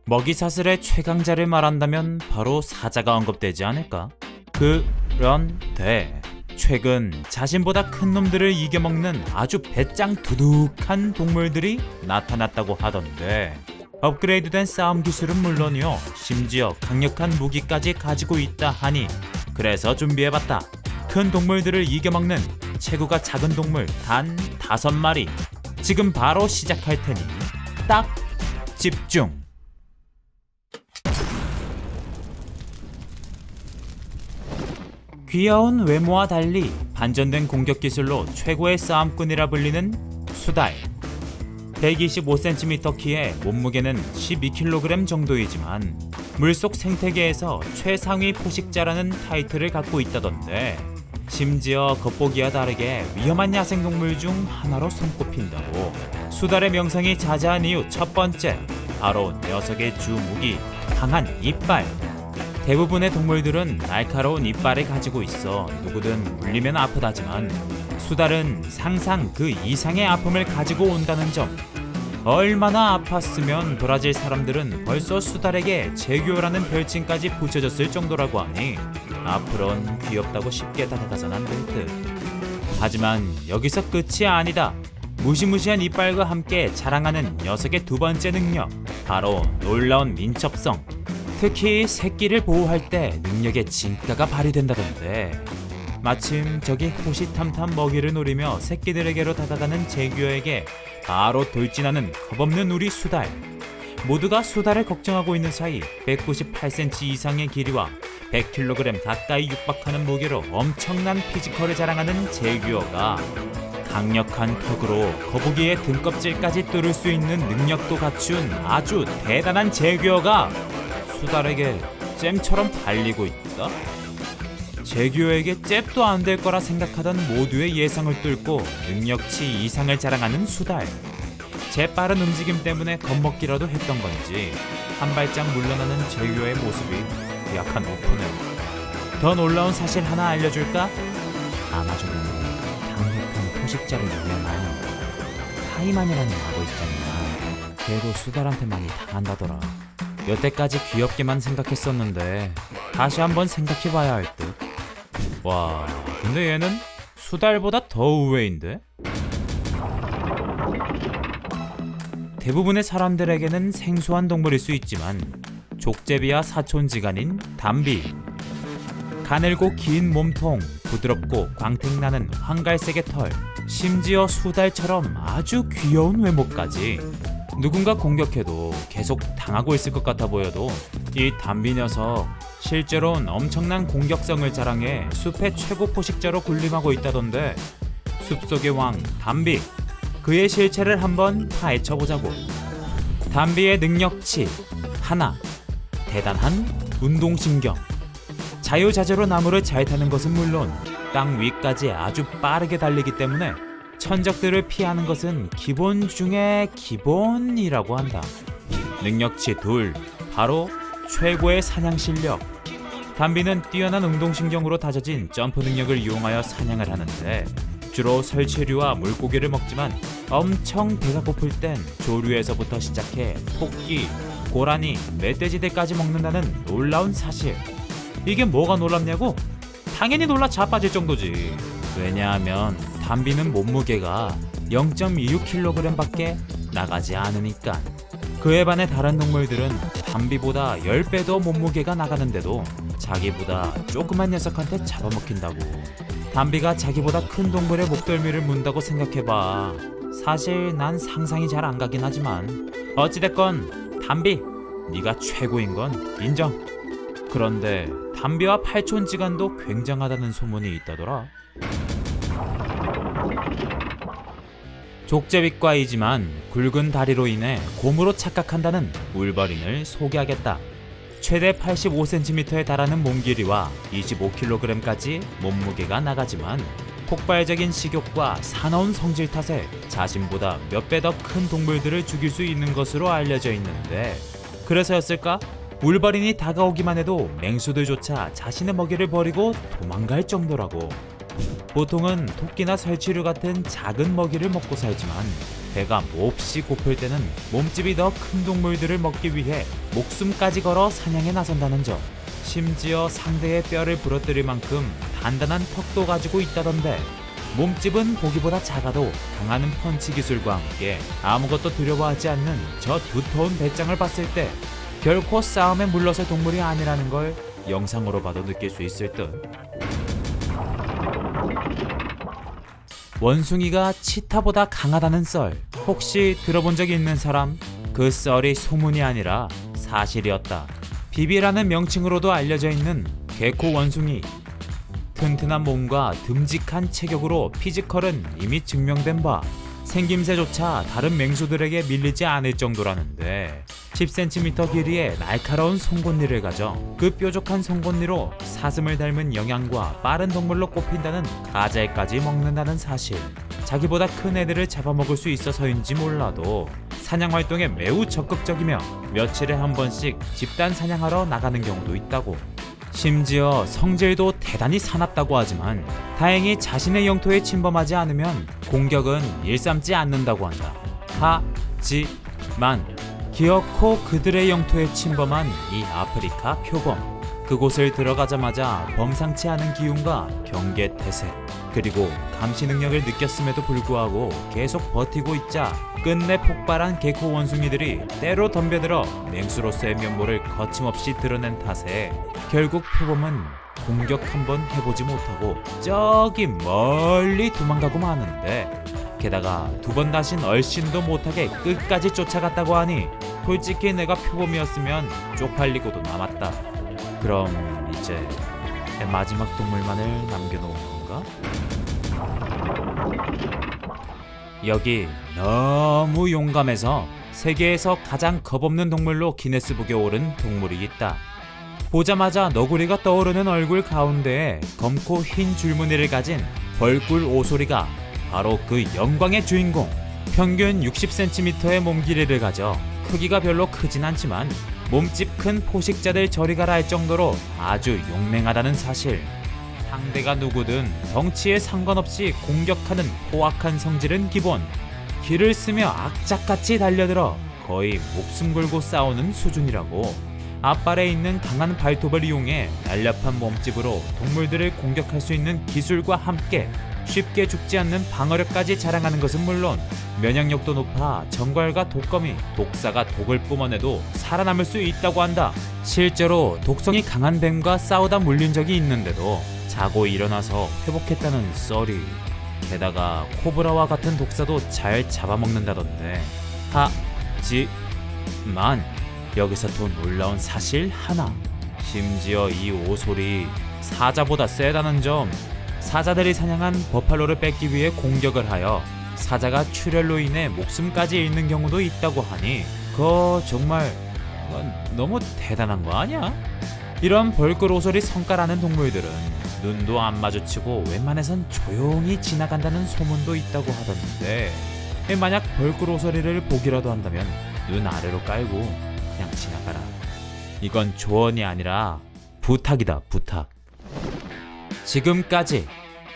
먹이 사슬의 최강자를 말한다면 바로 사자가 언급되지 않을까? 그런데 최근 자신보다 큰 놈들을 이겨먹는 아주 배짱 두둑한 동물들이 나타났다고 하던데, 업그레이드된 싸움 기술은 물론이요, 심지어 강력한 무기까지 가지고 있다 하니 그래서 준비해봤다. 큰 동물들을 이겨먹는 체구가 작은 동물 단 5마리. 지금 바로 시작할 테니 딱 집중. 귀여운 외모와 달리 반전된 공격 기술로 최고의 싸움꾼이라 불리는 수달. 125cm 키에 몸무게는 12kg 정도이지만 물속 생태계에서 최상위 포식자라는 타이틀을 갖고 있다던데, 심지어 겉보기와 다르게 위험한 야생동물 중 하나로 손꼽힌다고. 수달의 명성이 자자한 이유 첫 번째, 바로 녀석의 주 무기, 강한 이빨. 대부분의 동물들은 날카로운 이빨을 가지고 있어 누구든 물리면 아프다지만 수달은 상상 그 이상의 아픔을 가지고 온다는 점. 얼마나 아팠으면 브라질 사람들은 벌써 수달에게 제규어라는 별칭까지 붙여졌을 정도라고 하니 앞으론 귀엽다고 쉽게 다가가선 안 될 듯. 하지만 여기서 끝이 아니다. 무시무시한 이빨과 함께 자랑하는 녀석의 두 번째 능력, 바로 놀라운 민첩성. 특히 새끼를 보호할 때 능력의 진가가 발휘된다던데, 마침 저기 호시탐탐 먹이를 노리며 새끼들에게로 다가가는 제규어에게 바로 돌진하는 겁없는 우리 수달. 모두가 수달을 걱정하고 있는 사이 198cm 이상의 길이와 100kg 가까이 육박하는 무게로 엄청난 피지컬을 자랑하는 제규어가 강력한 턱으로 거북이의 등껍질까지 뚫을 수 있는 능력도 갖춘 아주 대단한 제규어가 수달에게 잼처럼 달리고 있다? 제규어에게 잽도 안 될 거라 생각하던 모두의 예상을 뚫고 능력치 이상을 자랑하는 수달. 재빠른 움직임 때문에 겁먹기라도 했던 건지 한 발짝 물러나는 제규어의 모습이 약간 오픈해. 더 놀라운 사실 하나 알려줄까? 아마존은 강력한 포식자를 유명한 카이만이라는 악어 있잖아. 걔도 수달한테 많이 당한다더라. 여태까지 귀엽게만 생각했었는데 다시 한번 생각해봐야 할 듯. 와, 근데 얘는 수달보다 더 우회인데? 대부분의 사람들에게는 생소한 동물일 수 있지만 족제비와 사촌지간인 담비. 가늘고 긴 몸통, 부드럽고 광택나는 황갈색의 털, 심지어 수달처럼 아주 귀여운 외모까지. 누군가 공격해도 계속 당하고 있을 것 같아 보여도 이 담비 녀석 실제로는 엄청난 공격성을 자랑해 숲의 최고 포식자로 군림하고 있다던데, 숲속의 왕 담비, 그의 실체를 한번 파헤쳐보자고. 담비의 능력치 하나, 대단한 운동신경. 자유자재로 나무를 잘 타는 것은 물론 땅 위까지 아주 빠르게 달리기 때문에 천적들을 피하는 것은 기본 중에 기본이라고 한다. 능력치 둘, 바로 최고의 사냥 실력. 담비는 뛰어난 운동신경으로 다져진 점프 능력을 이용하여 사냥을 하는데, 주로 설치류와 물고기를 먹지만 엄청 배가 고플 땐 조류에서부터 시작해 토끼, 고라니, 멧돼지들까지 먹는다는 놀라운 사실. 이게 뭐가 놀랍냐고? 당연히 놀라 자빠질 정도지. 왜냐하면 담비는 몸무게가 0.26kg 밖에 나가지 않으니까. 그에 반해 다른 동물들은 담비보다 10배 더 몸무게가 나가는데도 자기보다 조그만 녀석한테 잡아먹힌다고. 담비가 자기보다 큰 동물의 목덜미를 문다고 생각해봐. 사실 난 상상이 잘 안 가긴 하지만 어찌됐건 담비, 네가 최고인 건 인정. 그런데 담비와 팔촌지간도 굉장하다는 소문이 있다더라. 족제비과이지만 굵은 다리로 인해 곰으로 착각한다는 울버린을 소개하겠다. 최대 85cm에 달하는 몸 길이와 25kg까지 몸무게가 나가지만 폭발적인 식욕과 사나운 성질 탓에 자신보다 몇 배 더 큰 동물들을 죽일 수 있는 것으로 알려져 있는데, 그래서였을까? 울버린이 다가오기만 해도 맹수들조차 자신의 먹이를 버리고 도망갈 정도라고. 보통은 토끼나 설치류 같은 작은 먹이를 먹고 살지만 배가 몹시 고플 때는 몸집이 더 큰 동물들을 먹기 위해 목숨까지 걸어 사냥에 나선다는 점. 심지어 상대의 뼈를 부러뜨릴 만큼 단단한 턱도 가지고 있다던데, 몸집은 보기보다 작아도 강한 펀치 기술과 함께 아무것도 두려워하지 않는 저 두터운 배짱을 봤을 때 결코 싸움에 물러설 동물이 아니라는 걸 영상으로 봐도 느낄 수 있을 듯. 원숭이가 치타보다 강하다는 썰, 혹시 들어본 적이 있는 사람? 그 썰이 소문이 아니라 사실이었다. 비비라는 명칭으로도 알려져 있는 개코 원숭이. 튼튼한 몸과 듬직한 체격으로 피지컬은 이미 증명된 바, 생김새조차 다른 맹수들에게 밀리지 않을 정도라는데, 10cm 길이의 날카로운 송곳니를 가져 그 뾰족한 송곳니로 사슴을 닮은 영양과 빠른 동물로 꼽힌다는 가젤까지 먹는다는 사실. 자기보다 큰 애들을 잡아먹을 수 있어서인지 몰라도 사냥 활동에 매우 적극적이며 며칠에 한 번씩 집단 사냥하러 나가는 경우도 있다고. 심지어 성질도 대단히 사납다고 하지만 다행히 자신의 영토에 침범하지 않으면 공격은 일삼지 않는다고 한다. 하지만 기어코 그들의 영토에 침범한 이 아프리카 표범, 그곳을 들어가자마자 범상치 않은 기운과 경계 태세, 그리고 감시 능력을 느꼈음에도 불구하고 계속 버티고 있자 끝내 폭발한 개코 원숭이들이 때로 덤벼들어 맹수로서의 면모를 거침없이 드러낸 탓에 결국 표범은 공격 한번 해보지 못하고 저기 멀리 도망가고 마는데, 게다가 두 번 다신 얼씬도 못하게 끝까지 쫓아갔다고 하니 솔직히 내가 표범이었으면 쪽팔리고도 남았다. 그럼 이제 마지막 동물만을 남겨놓은 건가? 여기 너무 용감해서 세계에서 가장 겁없는 동물로 기네스북에 오른 동물이 있다. 보자마자 너구리가 떠오르는 얼굴 가운데에 검고 흰 줄무늬를 가진 벌꿀 오소리가 바로 그 영광의 주인공. 평균 60cm의 몸 길이를 가져 크기가 별로 크진 않지만 몸집 큰 포식자들 저리 가라 할 정도로 아주 용맹하다는 사실. 상대가 누구든 덩치에 상관없이 공격하는 포악한 성질은 기본. 기를 쓰며 악착같이 달려들어 거의 목숨 걸고 싸우는 수준이라고. 앞발에 있는 강한 발톱을 이용해 날렵한 몸집으로 동물들을 공격할 수 있는 기술과 함께 쉽게 죽지 않는 방어력까지 자랑하는 것은 물론 면역력도 높아 정갈과 독거미, 독사가 독을 뿜어내도 살아남을 수 있다고 한다. 실제로 독성이 강한 뱀과 싸우다 물린 적이 있는데도 자고 일어나서 회복했다는 썰이. 게다가 코브라와 같은 독사도 잘 잡아먹는다던데. 하지만 여기서 더 놀라운 사실 하나. 심지어 이 오솔이 사자보다 세다는 점. 사자들이 사냥한 버팔로를 뺏기 위해 공격을 하여 사자가 출혈로 인해 목숨까지 잃는 경우도 있다고 하니 그거 정말 너무 대단한 거 아니야? 이런 벌꿀 오솔이 성가라는 동물들은 눈도 안 마주치고 웬만해선 조용히 지나간다는 소문도 있다고 하던데, 만약 벌꿀 오소리를 보기라도 한다면 눈 아래로 깔고 그냥 지나가라. 이건 조언이 아니라 부탁이다, 부탁. 지금까지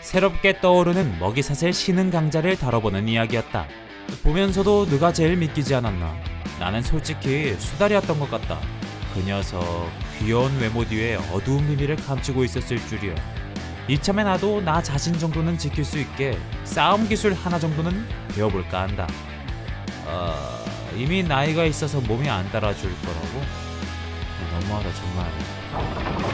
새롭게 떠오르는 먹이사슬 신흥 강자를 다뤄보는 이야기였다. 보면서도 누가 제일 믿기지 않았나? 나는 솔직히 수달이었던 것 같다. 그 녀석 귀여운 외모 뒤에 어두운 비밀을 감추고 있었을 줄이야. 이참에 나도 나 자신 정도는 지킬 수 있게 싸움 기술 하나 정도는 배워볼까 한다. 이미 나이가 있어서 몸이 안 따라줄 거라고? 너무하다 정말.